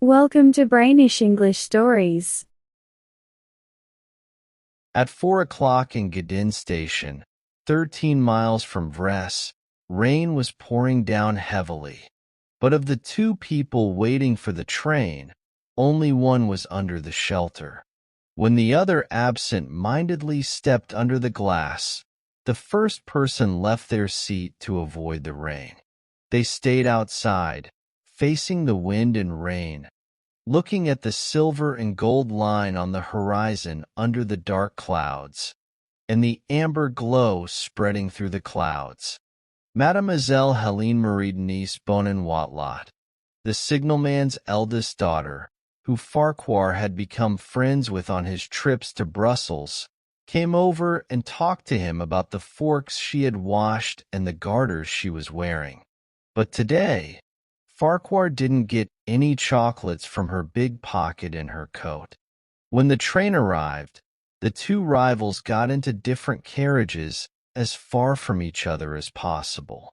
Welcome to Brainish English Stories. At 4 o'clock in Gdin station, 13 miles from Vres, rain was pouring down heavily. But of the two people waiting for the train, only one was under the shelter. When the other absent-mindedly stepped under the glass, the first person left their seat to avoid the rain. They stayed outside, facing the wind and rain, looking at the silver and gold line on the horizon under the dark clouds, and the amber glow spreading through the clouds. Mademoiselle Helene Marie Denise Bonin-Watlot, the signalman's eldest daughter, who Farquhar had become friends with on his trips to Brussels, came over and talked to him about the forks she had washed and the garters she was wearing. But today, Farquhar didn't get any chocolates from her big pocket in her coat. When the train arrived, the two rivals got into different carriages as far from each other as possible.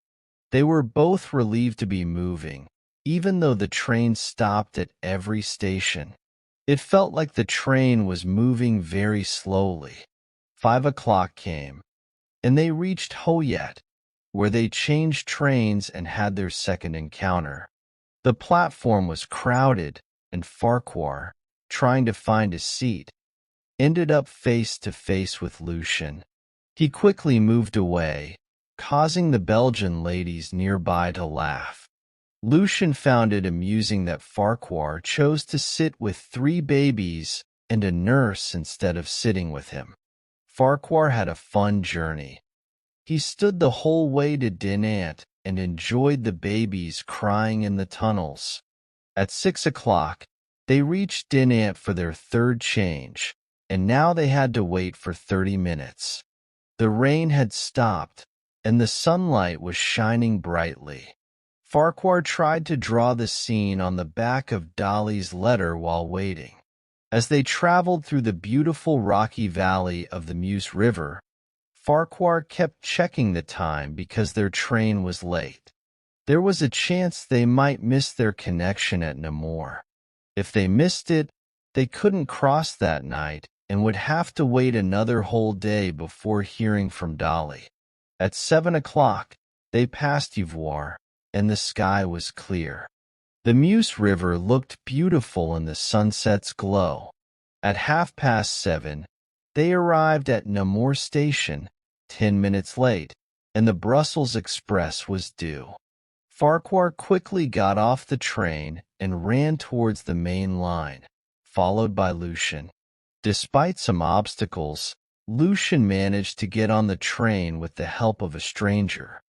They were both relieved to be moving, even though the train stopped at every station. It felt like the train was moving very slowly. 5 o'clock came, and they reached Hoyet, where they changed trains and had their second encounter. The platform was crowded, and Farquhar, trying to find a seat, ended up face to face with Lucien. He quickly moved away, causing the Belgian ladies nearby to laugh. Lucien found it amusing that Farquhar chose to sit with 3 babies and a nurse instead of sitting with him. Farquhar had a fun journey. He stood the whole way to Dinant and enjoyed the babies crying in the tunnels. At 6 o'clock, they reached Dinant for their third change, and now they had to wait for 30 minutes. The rain had stopped, and the sunlight was shining brightly. Farquhar tried to draw the scene on the back of Dolly's letter while waiting. As they traveled through the beautiful rocky valley of the Meuse River, Farquhar kept checking the time because their train was late. There was a chance they might miss their connection at Namur. If they missed it, they couldn't cross that night and would have to wait another whole day before hearing from Dolly. At 7 o'clock, they passed Yvoire, and the sky was clear. The Meuse River looked beautiful in the sunset's glow. At 7:30, they arrived at Namur station, 10 minutes late, and the Brussels Express was due. Farquhar quickly got off the train and ran towards the main line, followed by Lucien. Despite some obstacles, Lucien managed to get on the train with the help of a stranger.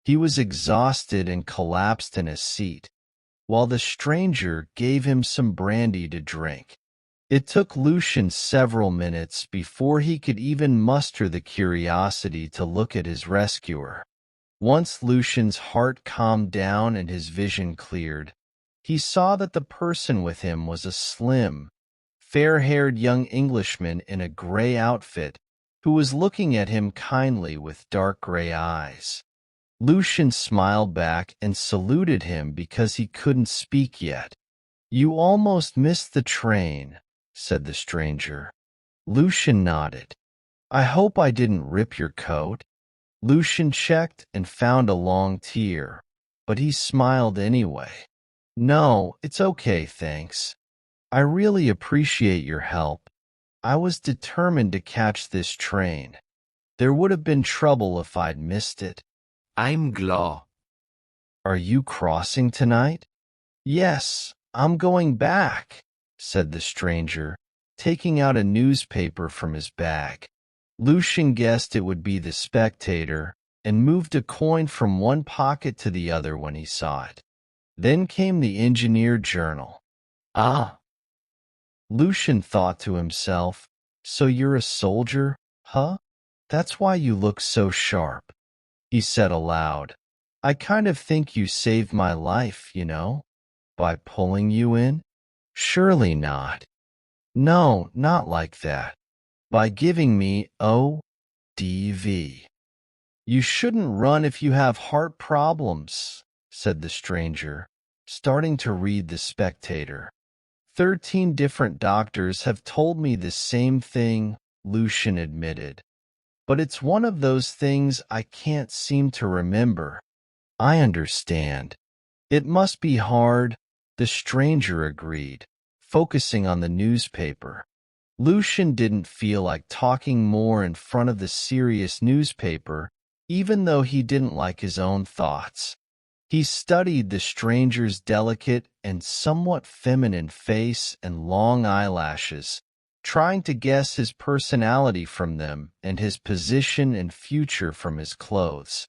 He was exhausted and collapsed in his seat, while the stranger gave him some brandy to drink. It took Lucien several minutes before he could even muster the curiosity to look at his rescuer. Once Lucien's heart calmed down and his vision cleared, he saw that the person with him was a slim, fair-haired young Englishman in a gray outfit who was looking at him kindly with dark gray eyes. Lucien smiled back and saluted him because he couldn't speak yet. "You almost missed the train," said the stranger. Lucien nodded. "I hope I didn't rip your coat." Lucien checked and found a long tear, but he smiled anyway. "No, it's okay, thanks. I really appreciate your help. I was determined to catch this train. There would have been trouble if I'd missed it." I'm glad. "Are you crossing tonight?" "Yes, I'm going back," said the stranger, taking out a newspaper from his bag. Lucien guessed it would be the Spectator and moved a coin from one pocket to the other when he saw it. Then came the Engineer Journal. "Ah," Lucien thought to himself, "so you're a soldier, huh? That's why you look so sharp." He said aloud, "I kind of think you saved my life, you know, by pulling you in." "Surely not." "No, not like that. By giving me ODV. You shouldn't run if you have heart problems," said the stranger, starting to read the Spectator. 13 different doctors have told me the same thing, Lucian admitted. But it's one of those things I can't seem to remember. I understand. It must be hard, the stranger agreed, focusing on the newspaper. Lucian didn't feel like talking more in front of the serious newspaper, even though he didn't like his own thoughts. He studied the stranger's delicate and somewhat feminine face and long eyelashes, trying to guess his personality from them and his position and future from his clothes.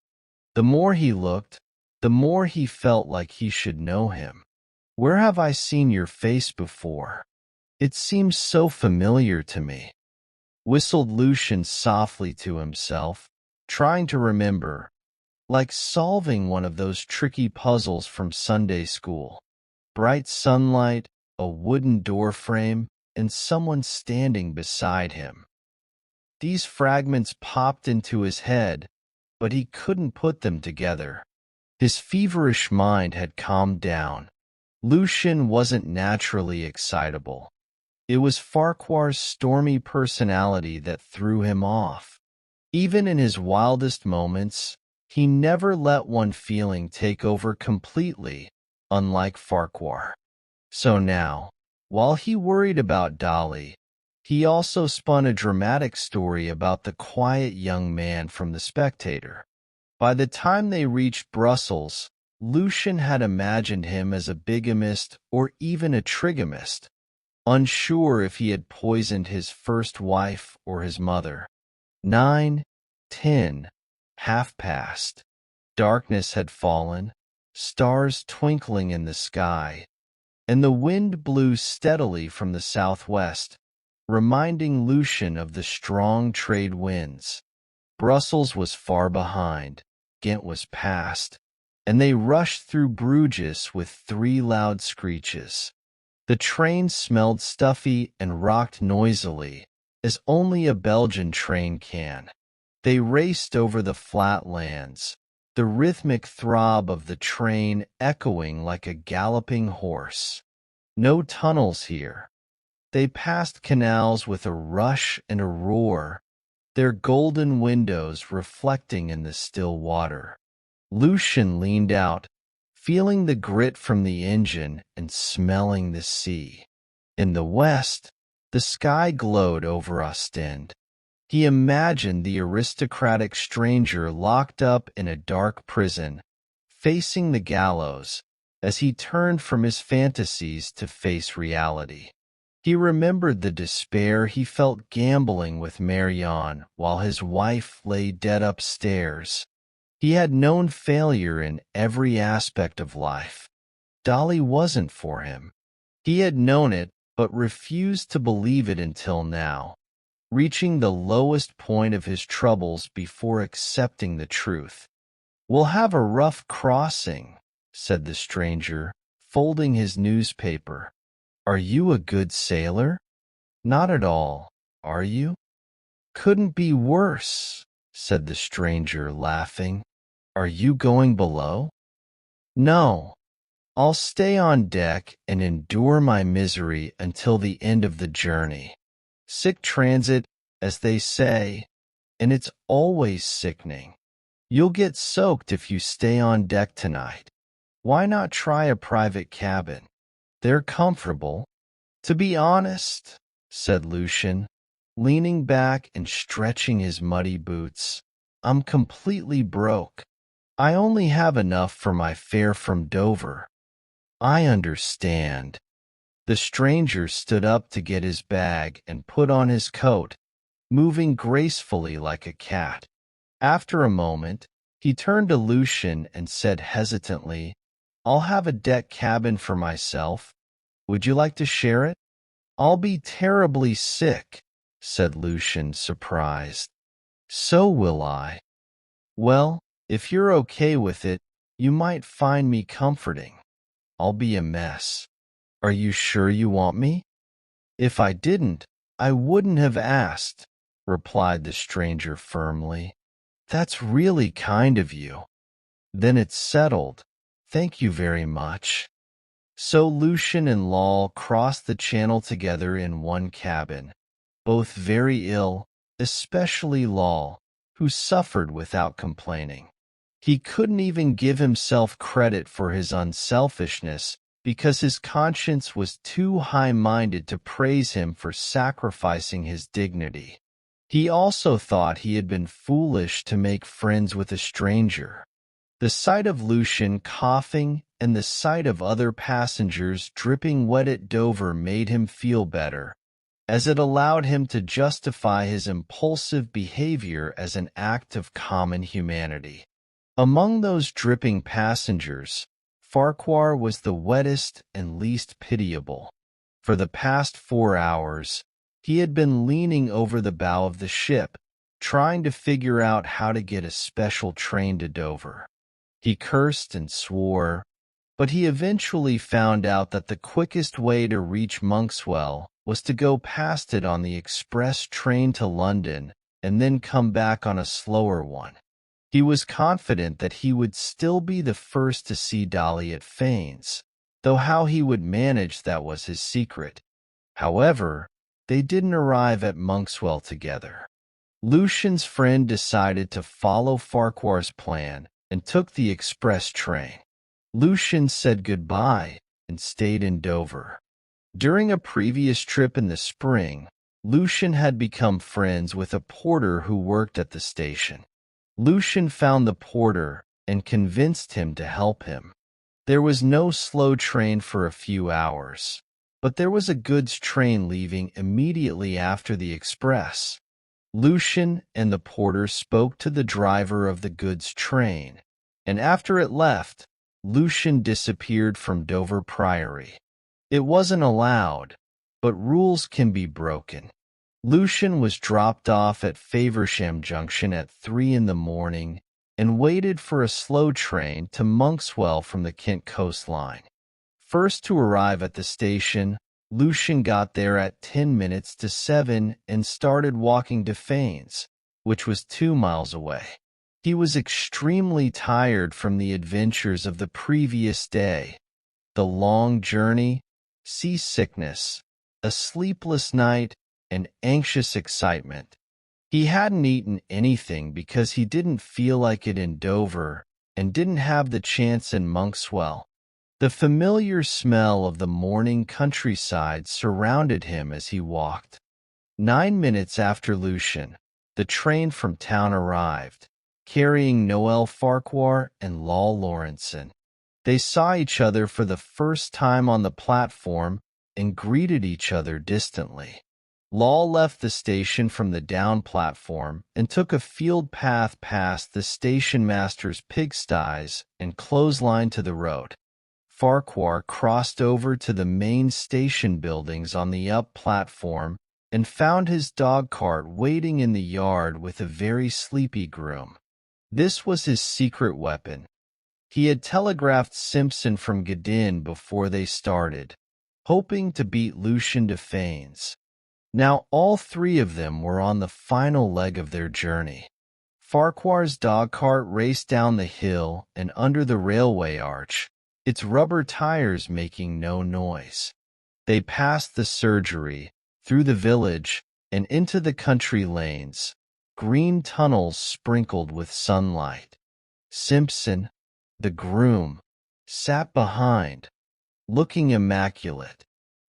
The more he looked, the more he felt like he should know him. "Where have I seen your face before? It seems so familiar to me," whistled Lucian softly to himself, trying to remember, like solving one of those tricky puzzles from Sunday school. Bright sunlight, a wooden door frame, and someone standing beside him. These fragments popped into his head, but he couldn't put them together. His feverish mind had calmed down. Lucian wasn't naturally excitable. It was Farquhar's stormy personality that threw him off. Even in his wildest moments, he never let one feeling take over completely, unlike Farquhar. So now, while he worried about Dolly, he also spun a dramatic story about the quiet young man from The Spectator. By the time they reached Brussels, Lucian had imagined him as a bigamist or even a trigamist, unsure if he had poisoned his first wife or his mother. 9, 10, half past. Darkness had fallen, stars twinkling in the sky, and the wind blew steadily from the southwest, reminding Lucian of the strong trade winds. Brussels was far behind, Ghent was past, and they rushed through Bruges with 3 loud screeches. The train smelled stuffy and rocked noisily, as only a Belgian train can. They raced over the flat lands, the rhythmic throb of the train echoing like a galloping horse. No tunnels here. They passed canals with a rush and a roar, their golden windows reflecting in the still water. Lucian leaned out, feeling the grit from the engine and smelling the sea. In the west, the sky glowed over Ostend. He imagined the aristocratic stranger locked up in a dark prison, facing the gallows, as he turned from his fantasies to face reality. He remembered the despair he felt gambling with Marianne while his wife lay dead upstairs. He had known failure in every aspect of life. Dolly wasn't for him. He had known it, but refused to believe it until now, reaching the lowest point of his troubles before accepting the truth. "We'll have a rough crossing," said the stranger, folding his newspaper. "Are you a good sailor?" "Not at all, are you?" "Couldn't be worse," said the stranger, laughing. "Are you going below?" "No. I'll stay on deck and endure my misery until the end of the journey. Sick transit, as they say, and it's always sickening. You'll get soaked if you stay on deck tonight. Why not try a private cabin? They're comfortable." "To be honest," said Lucian, leaning back and stretching his muddy boots, "I'm completely broke. I only have enough for my fare from Dover." "I understand." The stranger stood up to get his bag and put on his coat, moving gracefully like a cat. After a moment, he turned to Lucian and said hesitantly, "I'll have a deck cabin for myself. Would you like to share it?" "I'll be terribly sick," said Lucian, surprised. "So will I." "Well, if you're okay with it, you might find me comforting. I'll be a mess. Are you sure you want me?" "If I didn't, I wouldn't have asked," replied the stranger firmly. "That's really kind of you." "Then it's settled. Thank you very much." So Lucian and Lal crossed the channel together in one cabin, both very ill, especially Lal, who suffered without complaining. He couldn't even give himself credit for his unselfishness because his conscience was too high-minded to praise him for sacrificing his dignity. He also thought he had been foolish to make friends with a stranger. The sight of Lucian coughing and the sight of other passengers dripping wet at Dover made him feel better, as it allowed him to justify his impulsive behavior as an act of common humanity. Among those dripping passengers, Farquhar was the wettest and least pitiable. For the past 4 hours, he had been leaning over the bow of the ship, trying to figure out how to get a special train to Dover. He cursed and swore, but he eventually found out that the quickest way to reach Monkswell was to go past it on the express train to London and then come back on a slower one. He was confident that he would still be the first to see Dolly at Fane's, though how he would manage that was his secret. However, they didn't arrive at Monkswell together. Lucian's friend decided to follow Farquhar's plan and took the express train. Lucian said goodbye and stayed in Dover. During a previous trip in the spring, Lucian had become friends with a porter who worked at the station. Lucian found the porter and convinced him to help him. There was no slow train for a few hours, but there was a goods train leaving immediately after the express. Lucian and the porter spoke to the driver of the goods train, and after it left, Lucian disappeared from Dover Priory. It wasn't allowed, but rules can be broken. Lucian was dropped off at Faversham Junction at 3 in the morning and waited for a slow train to Monkswell from the Kent coastline. First to arrive at the station, Lucian got there at 10 minutes to 7 and started walking to Fane's, which was 2 miles away. He was extremely tired from the adventures of the previous day. The long journey, seasickness, a sleepless night, and anxious excitement. He hadn't eaten anything because he didn't feel like it in Dover and didn't have the chance in Monkswell. The familiar smell of the morning countryside surrounded him as he walked. 9 minutes after Lucian, the train from town arrived, carrying Noel Farquhar and Lal Lawrenson. They saw each other for the first time on the platform and greeted each other distantly. Lal left the station from the down platform and took a field path past the station master's pigsties and clothesline to the road. Farquhar crossed over to the main station buildings on the up platform and found his dog cart waiting in the yard with a very sleepy groom. This was his secret weapon. He had telegraphed Simpson from Gadin before they started, hoping to beat Lucian to Fane's. Now all 3 of them were on the final leg of their journey. Farquhar's dog cart raced down the hill and under the railway arch, its rubber tires making no noise. They passed the surgery, through the village, and into the country lanes, green tunnels sprinkled with sunlight. Simpson, the groom, sat behind, looking immaculate.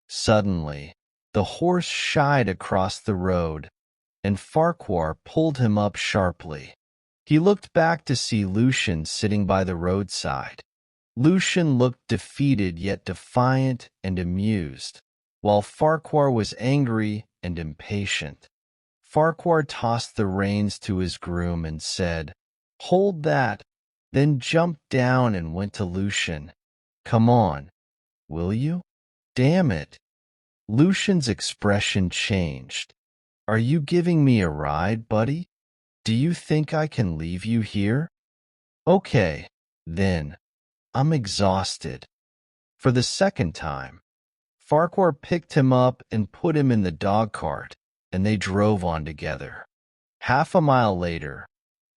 Suddenly, the horse shied across the road, and Farquhar pulled him up sharply. He looked back to see Lucian sitting by the roadside. Lucian looked defeated yet defiant and amused, while Farquhar was angry and impatient. Farquhar tossed the reins to his groom and said, "Hold that," then jumped down and went to Lucian. "Come on, will you? Damn it." Lucian's expression changed. "Are you giving me a ride, buddy? Do you think I can leave you here?" "Okay, then. I'm exhausted." For the second time, Farquhar picked him up and put him in the dog cart, and they drove on together. Half a mile later,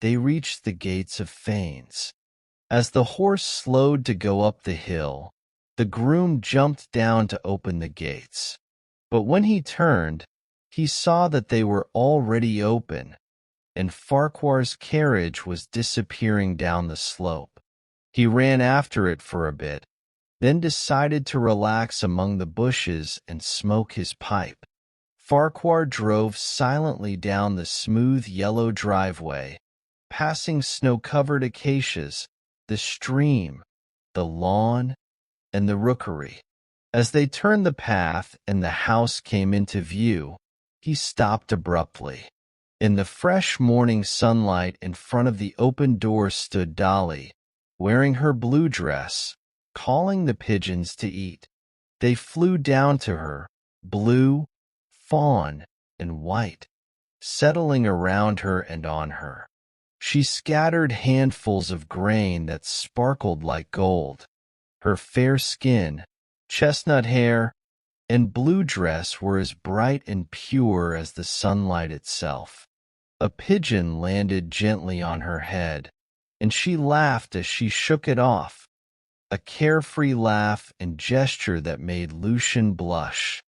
they reached the gates of Fane's. As the horse slowed to go up the hill, The groom jumped down to open the gates. But when he turned, he saw that they were already open, and Farquhar's carriage was disappearing down the slope. He ran after it for a bit, then decided to relax among the bushes and smoke his pipe. Farquhar drove silently down the smooth yellow driveway, passing snow-covered acacias, the stream, the lawn, and the rookery. As they turned the path and the house came into view, he stopped abruptly. In the fresh morning sunlight in front of the open door stood Dolly, wearing her blue dress, calling the pigeons to eat. They flew down to her, blue, fawn, and white, settling around her and on her. She scattered handfuls of grain that sparkled like gold. Her fair skin, chestnut hair, and blue dress were as bright and pure as the sunlight itself. A pigeon landed gently on her head, and she laughed as she shook it off, a carefree laugh and gesture that made Lucian blush.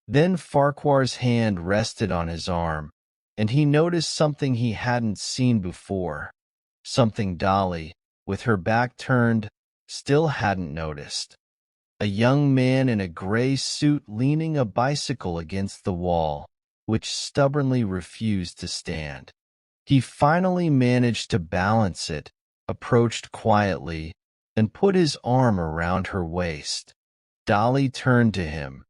Then Farquhar's hand rested on his arm, and he noticed something he hadn't seen before, something Dolly, with her back turned, still hadn't noticed. A young man in a gray suit leaning a bicycle against the wall, which stubbornly refused to stand. He finally managed to balance it, approached quietly, and put his arm around her waist. Dolly turned to him,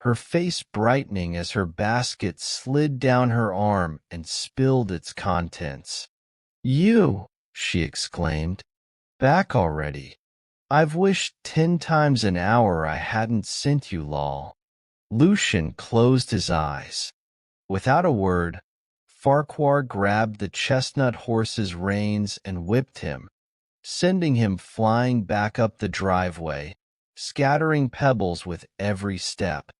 her face brightening as her basket slid down her arm and spilled its contents. "You!" she exclaimed. "Back already? I've wished 10 times an hour I hadn't sent you, lol." Lucian closed his eyes. Without a word, Farquhar grabbed the chestnut horse's reins and whipped him, sending him flying back up the driveway, scattering pebbles with every step.